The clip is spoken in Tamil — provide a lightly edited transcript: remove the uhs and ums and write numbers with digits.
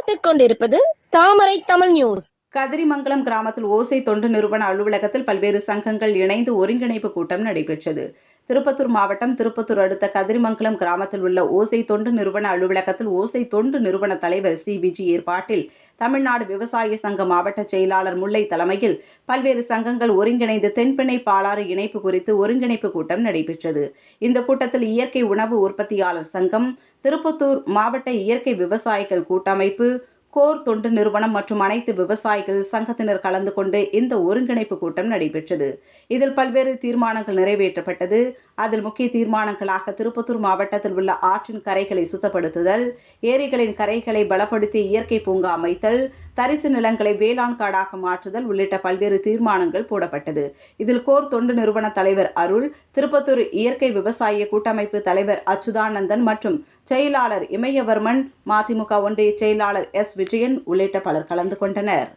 பார்த்துக் கொண்டிருப்பது தாமரை தமிழ் நியூஸ். கதிரிமங்கலம் கிராமத்தில் ஓசை தொண்டு நிறுவன அலுவலகத்தில் பல்வேறு சங்கங்கள் இணைந்து ஒருங்கிணைப்பு கூட்டம் நடைபெற்றது. திருப்பத்தூர் மாவட்டம் திருப்பத்தூர் அடுத்த கதிரிமங்கலம் கிராமத்தில் உள்ள ஓசை தொண்டு நிறுவன அலுவலகத்தில் ஓசை தொண்டு நிறுவன தலைவர் சி. விஜி ஏற்பாட்டில் தமிழ்நாடு விவசாய சங்க மாவட்ட செயலாளர் முல்லை தலைமையில் பல்வேறு சங்கங்கள் ஒருங்கிணைந்து தென்பெண்ணை பாலாறு இணைப்பு குறித்து ஒருங்கிணைப்பு கூட்டம் நடைபெற்றது. இந்த கூட்டத்தில் இயற்கை உணவு உற்பத்தியாளர் சங்கம், திருப்பத்தூர் மாவட்ட இயற்கை விவசாயிகள் கூட்டமைப்பு, கோர் தொண்டு நிறுவனம் மற்றும் அனைத்து விவசாயிகள் சங்கத்தினர் கலந்து கொண்டு இந்த ஒருங்கிணைப்பு கூட்டம் நடைபெற்றது. இதில் பல்வேறு தீர்மானங்கள் நிறைவேற்றப்பட்டது. அதில் முக்கிய தீர்மானங்களாக திருப்பத்தூர் மாவட்டத்தில் உள்ள ஆற்றின் கரைகளை சுத்தப்படுத்துதல், ஏரிகளின் கரைகளை பலப்படுத்தி இயற்கை பூங்கா அமைத்தல், தரிசு நிலங்களை வேளாண் காடாக மாற்றுதல் உள்ளிட்ட பல்வேறு தீர்மானங்கள் போடப்பட்டது. இதில் கோர் தொண்டு நிறுவன தலைவர் அருள், திருப்பத்தூர் இயற்கை விவசாய கூட்டமைப்பு தலைவர் அச்சுதானந்தன் மற்றும் செயலாளர் இமயவர்மன், மதிமுக ஒன்றிய செயலாளர் எஸ். விஜயன் உள்ளிட்ட பலர் கலந்து கொண்டனர்.